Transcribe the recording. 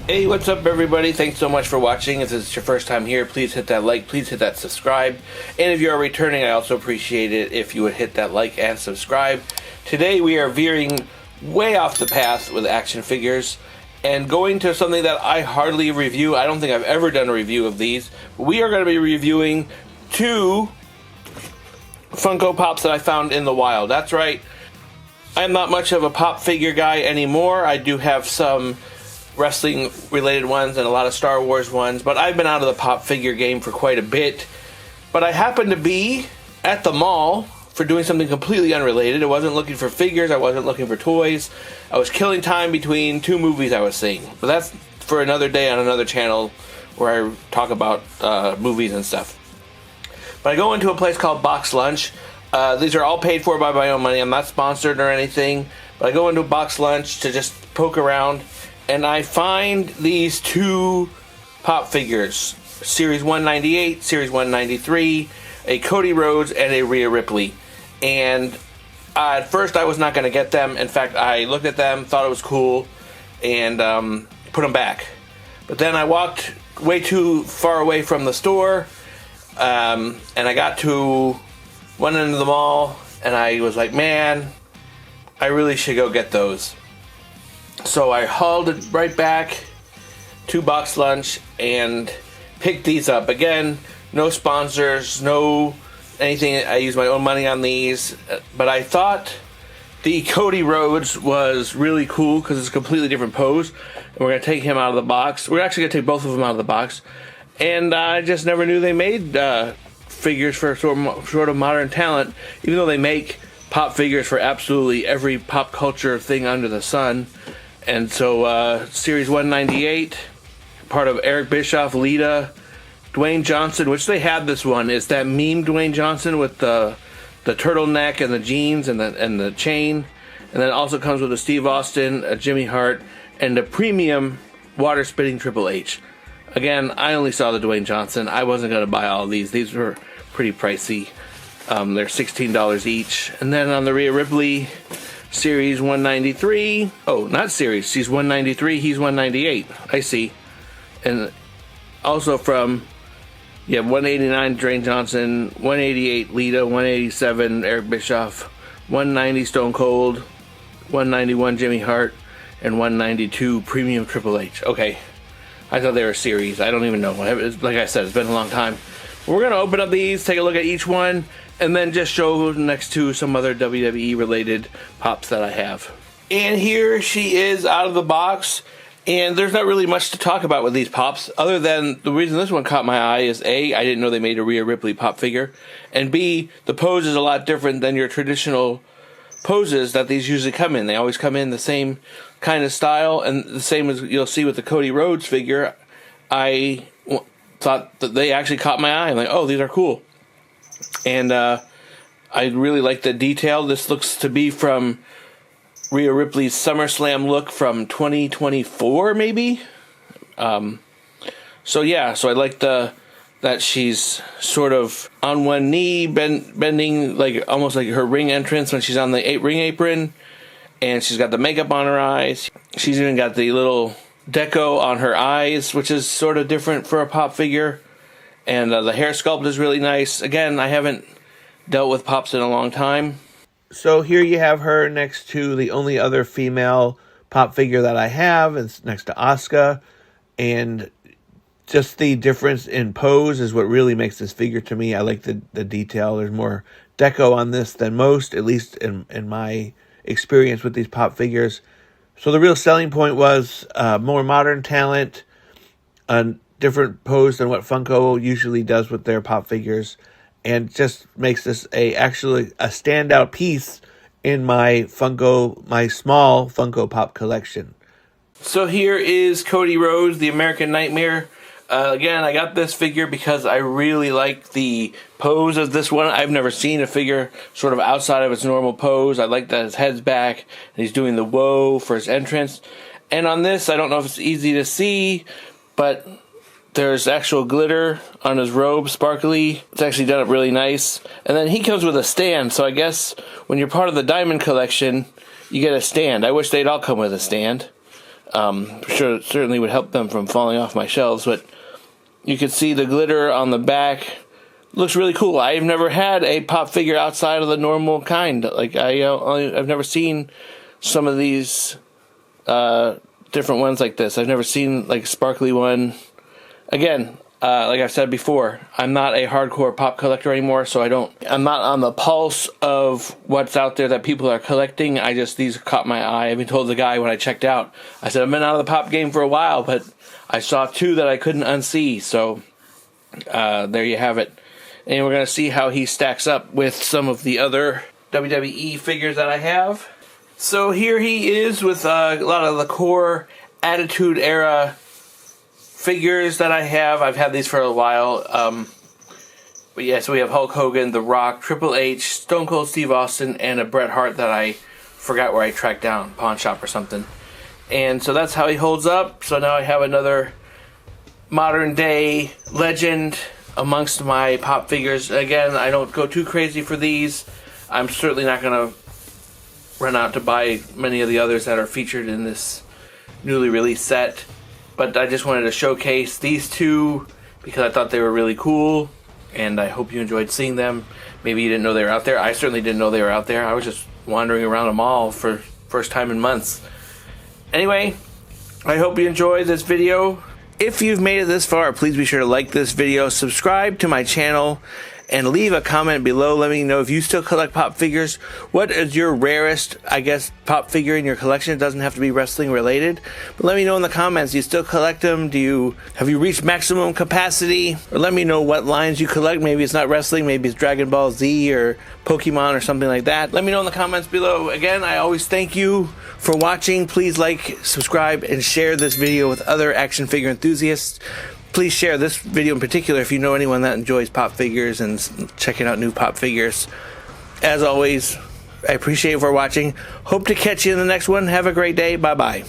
Hey, what's up everybody? Thanks so much for watching. If this is your first time here, please hit that like, please hit that subscribe. And if you are returning, I also appreciate it if you would hit that like and subscribe. Today we are veering way off the path with action figures and going to something that I hardly review. I don't think I've ever done a review of these. We are going to be reviewing two Funko Pops that I found in the wild. That's right. I'm not much of a pop figure guy anymore. I do have some wrestling related ones and a lot of Star Wars ones, but I've been out of the pop figure game for quite a bit. But I happened to be at the mall for doing something completely unrelated. I wasn't looking for figures, I wasn't looking for toys. I was killing time between two movies I was seeing. But that's for another day on another channel where I talk about movies and stuff. But I go into a place called Box Lunch. These are all paid for by my own money. I'm not sponsored or anything, but I go into Box Lunch to just poke around, and I find these two pop figures, Series 198, Series 193, a Cody Rhodes and a Rhea Ripley. And at first I was not going to get them. In fact, I looked at them, thought it was cool, and put them back. But then I walked way too far away from the store, and I got to one end of the mall, and I was like, man, I really should go get those. So I hauled it right back to Box Lunch and picked these up. Again, no sponsors, no anything. I used my own money on these, but I thought the Cody Rhodes was really cool because it's a completely different pose. And we're going to take him out of the box. We're actually going to take both of them out of the box. And I just never knew they made figures for sort of modern talent, even though they make pop figures for absolutely every pop culture thing under the sun. And so Series 198, part of Eric Bischoff, Lita, Dwayne Johnson, which they had this one. It's that meme Dwayne Johnson with the turtleneck and the jeans and the chain. And then it also comes with a Steve Austin, a Jimmy Hart, and a premium water spitting Triple H. Again, I only saw the Dwayne Johnson. I wasn't going to buy all these. These were pretty pricey. They're $16 each. And then on the Rhea Ripley, Series 193. Oh, not Series. She's 193. He's 198. I see. And also from, 189 Dwayne Johnson, 188 Lita, 187 Eric Bischoff, 190 Stone Cold, 191 Jimmy Hart, and 192 Premium Triple H. Okay. I thought they were series. I don't even know. Like I said, it's been a long time. We're going to open up these, take a look at each one, and then just show next to some other WWE related pops that I have. And here she is out of the box, and there's not really much to talk about with these pops other than the reason this one caught my eye is A, I didn't know they made a Rhea Ripley pop figure, and B, the pose is a lot different than your traditional poses that these usually come in. They always come in the same kind of style, and the same as you'll see with the Cody Rhodes figure. I thought that they actually caught my eye. I'm like, oh, these are cool. And I really like the detail. This looks to be from Rhea Ripley's SummerSlam look from 2024, maybe. So I like that she's sort of on one knee, bending like almost like her ring entrance when she's on the ring apron, and she's got the makeup on her eyes. She's even got the little deco on her eyes, which is sort of different for a pop figure. And the hair sculpt is really nice. Again, I haven't dealt with pops in a long time. So here you have her next to the only other female pop figure that I have. It's next to Asuka. And just the difference in pose is what really makes this figure to me. I like the detail. There's more deco on this than most, at least in my experience with these pop figures. So the real selling point was more modern talent, a different pose than what Funko usually does with their pop figures, and just makes this actually a standout piece in my small Funko Pop collection. So here is Cody Rhodes, the American Nightmare. Again, I got this figure because I really like the pose of this one. I've never seen a figure sort of outside of its normal pose. I like that his head's back and he's doing the whoa for his entrance. And on this, I don't know if it's easy to see, but there's actual glitter on his robe, sparkly. It's actually done up really nice. And then he comes with a stand, so I guess when you're part of the Diamond Collection, you get a stand. I wish they'd all come with a stand. Sure, certainly would help them from falling off my shelves, but you can see the glitter on the back. Looks really cool. I've never had a pop figure outside of the normal kind. Like I've never seen some of these different ones like this. I've never seen like a sparkly one. Again, like I've said before, I'm not a hardcore pop collector anymore, so I'm not on the pulse of what's out there that people are collecting. These caught my eye. I even told the guy when I checked out, I said, I've been out of the pop game for a while, but I saw two that I couldn't unsee, so there you have it. And we're going to see how he stacks up with some of the other WWE figures that I have. So here he is with a lot of the core Attitude Era figures that I have. I've had these for a while. But yeah, so we have Hulk Hogan, The Rock, Triple H, Stone Cold Steve Austin, and a Bret Hart that I forgot where I tracked down, pawn shop or something. And so that's how he holds up. So now I have another modern day legend amongst my pop figures. Again, I don't go too crazy for these. I'm certainly not going to run out to buy many of the others that are featured in this newly released set. But I just wanted to showcase these two because I thought they were really cool, and I hope you enjoyed seeing them. Maybe you didn't know they were out there. I certainly didn't know they were out there. I was just wandering around a mall for first time in months. Anyway, I hope you enjoyed this video. If you've made it this far, please be sure to like this video, subscribe to my channel, and leave a comment below. Let me know if you still collect pop figures. What is your rarest, I guess, pop figure in your collection? It doesn't have to be wrestling related. But let me know in the comments. Do you still collect them? Have you reached maximum capacity? Or let me know what lines you collect. Maybe it's not wrestling. Maybe it's Dragon Ball Z or Pokemon or something like that. Let me know in the comments below. Again, I always thank you for watching. Please like, subscribe, and share this video with other action figure enthusiasts. Please share this video in particular if you know anyone that enjoys pop figures and checking out new pop figures. As always, I appreciate you for watching. Hope to catch you in the next one. Have a great day. Bye-bye.